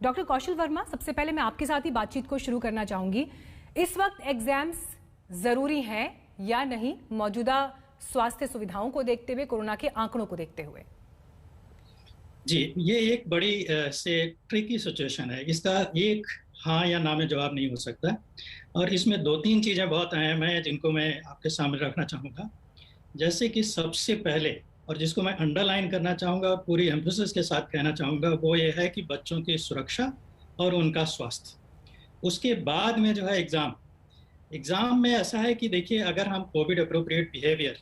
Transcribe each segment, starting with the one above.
Doctor कौशल वर्मा, सबसे पहले मैं आपके साथ ही बातचीत को शुरू करना चाहूंगी। इस वक्त एग्जाम्स जरूरी हैं या नहीं, मौजूदा स्वास्थ्य सुविधाओं को देखते हुए, कोरोना के आंकड़ों को देखते हुए? जी, ये एक बड़ी से ट्रिकी सिचुएशन है। इसका एक हाँ या ना में जवाब नहीं हो सकता और इसमें दो तीन चीज़ें बहुत अहम हैं जिनको मैं आपके सामने रखना चाहूँगा। जैसे कि सबसे पहले और जिसको मैं अंडरलाइन करना चाहूँगा और पूरी एम्फेसिस के साथ कहना चाहूँगा, वो ये है कि बच्चों की सुरक्षा और उनका स्वास्थ्य। उसके बाद में जो है एग्ज़ाम में ऐसा है कि देखिए, अगर हम कोविड अप्रोप्रिएट बिहेवियर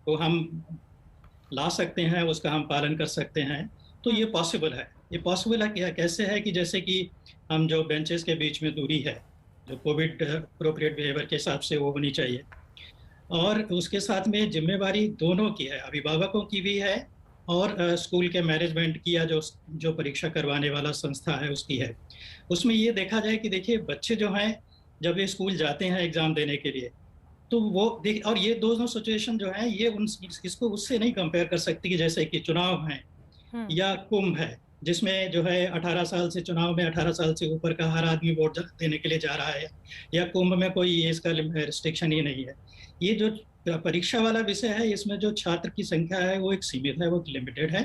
को हम ला सकते हैं, उसका हम पालन कर सकते हैं, तो ये पॉसिबल है। ये पॉसिबल है कि कैसे है कि जैसे कि हम जो बेंचेस के बीच में दूरी है, जो कोविड अप्रोप्रिएट बिहेवियर के हिसाब से वो होनी चाहिए, और उसके साथ में जिम्मेवारी दोनों की है, अभिभावकों की भी है और स्कूल के मैनेजमेंट की या जो परीक्षा करवाने वाला संस्था है उसकी है। उसमें ये देखा जाए कि देखिए, बच्चे जो हैं जब ये स्कूल जाते हैं एग्ज़ाम देने के लिए, तो वो देख, और ये दोनों सिचुएशन जो है ये इसको उससे नहीं कंपेयर कर सकती कि जैसे कि चुनाव है या कुंभ है, जिसमें जो है 18 साल से चुनाव में 18 साल से ऊपर का हर आदमी वोट देने के लिए जा रहा है, या कुंभ में कोई इसका रिस्ट्रिक्शन ही नहीं है। ये जो परीक्षा वाला विषय है, इसमें जो छात्र की संख्या है वो एक सीमित है, वो लिमिटेड है।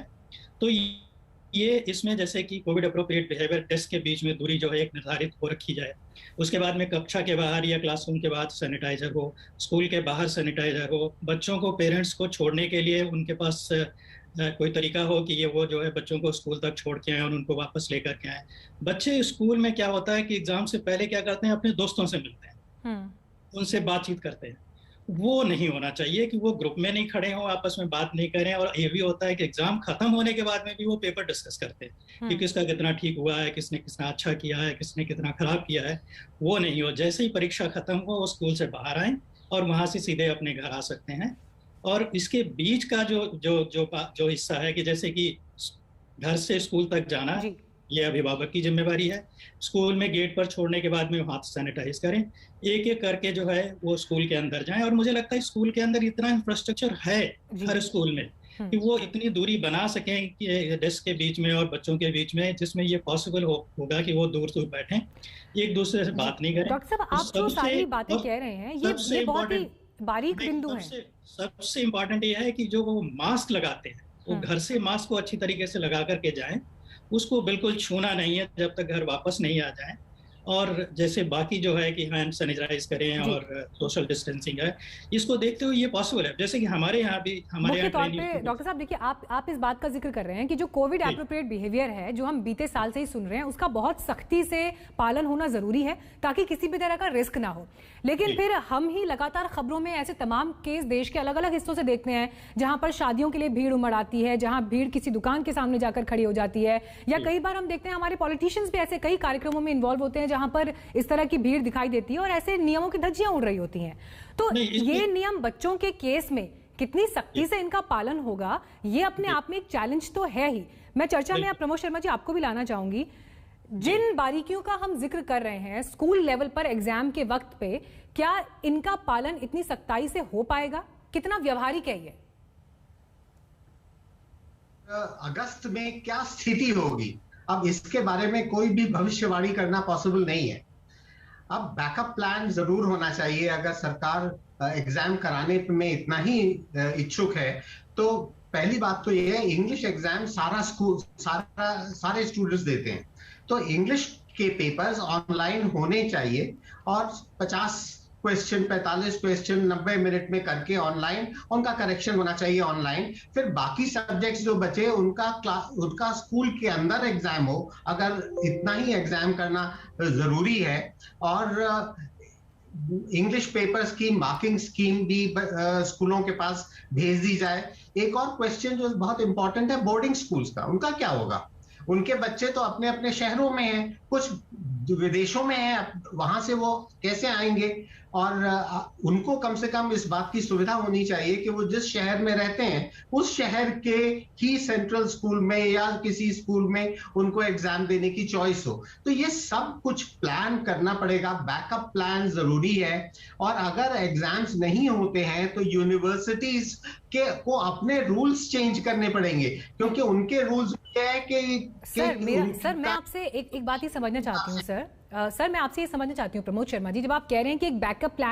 तो ये इसमें जैसे कि कोविड अप्रोप्रिएट बिहेवियर टेस्ट के बीच में दूरी जो है एक निर्धारित हो रखी जाए, उसके बाद में कक्षा के बाहर या क्लासरूम के बाद सैनिटाइजर हो, स्कूल के बाहर सैनिटाइजर हो, बच्चों को पेरेंट्स को छोड़ने के लिए उनके पास कोई तरीका हो कि ये वो जो है बच्चों को स्कूल तक छोड़ के आए और उनको वापस लेकर के आए। बच्चे स्कूल में क्या होता है कि एग्जाम से पहले क्या करते हैं, अपने दोस्तों से मिलते हैं, उनसे बातचीत करते हैं। वो नहीं होना चाहिए कि वो ग्रुप में नहीं खड़े हों, आपस में बात नहीं करें। और ये भी होता है कि एग्जाम खत्म होने के बाद में भी वो पेपर डिस्कस करते हैं कि किसका कितना ठीक हुआ है, किसने कितना अच्छा किया है, किसने कितना खराब किया है। वो नहीं हो। जैसे ही परीक्षा खत्म हो, वो स्कूल से बाहर आए और वहां से सीधे अपने घर आ सकते हैं। और इसके बीच का जो हिस्सा है कि जैसे कि घर से स्कूल तक जाना, ये अभिभावक की जिम्मेवारी है। स्कूल में गेट पर छोड़ने के बाद में हाथ सैनिटाइज करें, एक एक करके जो है वो स्कूल के अंदर जाएं। और मुझे लगता है स्कूल के अंदर इतना इंफ्रास्ट्रक्चर है हर स्कूल में कि वो इतनी दूरी बना सकें कि डेस्क के बीच में और बच्चों के बीच में, जिसमें ये पॉसिबल होगा कि वो दूर दूर बैठें, एक दूसरे से बात नहीं करें। डॉक्टर साहब, आप जो सारी बातें कह रहे हैं ये बहुत ही बारीक बिंदु है। सबसे इम्पोर्टेंट ये है कि जो वो मास्क लगाते हैं, वो घर से मास्क को अच्छी तरीके से लगा करके जाएं, उसको बिल्कुल छूना नहीं है जब तक घर वापस नहीं आ जाए। और जैसे बाकी जो है कि हैंड सैनिटाइज करें और सोशल डिस्टेंसिंग है, इसको देखते हुए ये पॉसिबल है। जैसे कि हमारे यहाँ भी डॉक्टर साहब देखिए, आप इस बात का जिक्र कर रहे हैं कि जो कोविड एप्रोप्रिएट बिहेवियर है, जो हम बीते साल से ही सुन रहे हैं, उसका बहुत सख्ती से पालन होना जरूरी है ताकि किसी भी तरह का रिस्क ना हो। लेकिन फिर हम ही लगातार खबरों में ऐसे तमाम केस देश के अलग अलग हिस्सों से देखते हैं जहां पर शादियों के लिए भीड़ उमड़ आती है, जहां भीड़ किसी दुकान के सामने जाकर खड़ी हो जाती है, या कई बार हम देखते हैं हमारे पॉलिटिशियंस भी ऐसे कई कार्यक्रमों में इन्वॉल्व होते हैं जहां पर इस तरह की भीड़ दिखाई देती है और ऐसे नियमों की धज्जियां उड़ रही होती हैं। तो ये नियम बच्चों के केस में कितनी सख्ती से इनका पालन होगा, ये अपने आप में एक चैलेंज तो है ही। मैं चर्चा में प्रमोद शर्मा जी आपको भी लाना चाहूंगी। जिन बारीकियों का हम जिक्र कर रहे हैं स्कूल लेवल पर एग्जाम के वक्त पे, क्या इनका पालन इतनी सख्ताई से हो पाएगा? कितना व्यवहारिक है ये? अगस्त में क्या स्थिति होगी, अब इसके बारे में कोई भी भविष्यवाणी करना पॉसिबल नहीं है। अब बैकअप प्लान जरूर होना चाहिए। अगर सरकार एग्जाम कराने में इतना ही इच्छुक है, तो पहली बात तो ये है, इंग्लिश एग्जाम सारे स्टूडेंट्स देते हैं, तो इंग्लिश के पेपर्स ऑनलाइन होने चाहिए और 50 क्वेश्चन, 45 क्वेश्चन 90 मिनट में करके ऑनलाइन उनका करेक्शन होना चाहिए ऑनलाइन। फिर बाकी सब्जेक्ट्स जो बचे उनका स्कूल के अंदर एग्जाम हो, अगर इतना ही एग्जाम करना जरूरी है। और इंग्लिश पेपर्स की मार्किंग स्कीम भी स्कूलों के पास भेज दी जाए। एक और क्वेश्चन जो बहुत इंपॉर्टेंट है, बोर्डिंग स्कूल्स का, उनका क्या होगा? उनके बच्चे तो अपने अपने शहरों में हैं, कुछ विदेशों में हैं, वहां से वो कैसे आएंगे? और उनको कम से कम इस बात की सुविधा होनी चाहिए कि वो जिस शहर में रहते हैं उस शहर के ही सेंट्रल स्कूल में या किसी स्कूल में उनको एग्जाम देने की चॉइस हो। तो ये सब कुछ प्लान करना पड़ेगा, बैकअप प्लान जरूरी है। और अगर एग्जाम्स नहीं होते हैं तो यूनिवर्सिटीज के को अपने रूल्स चेंज करने पड़ेंगे, क्योंकि उनके रूल्स ये है कि सर मैं आपसे एक बात ही समझना चाहती हूँ सर। सर मैं आपसे ये समझना चाहती हूँ प्रमोद शर्मा जी, जब आप कह रहे हैं कि एक बैकअप प्लान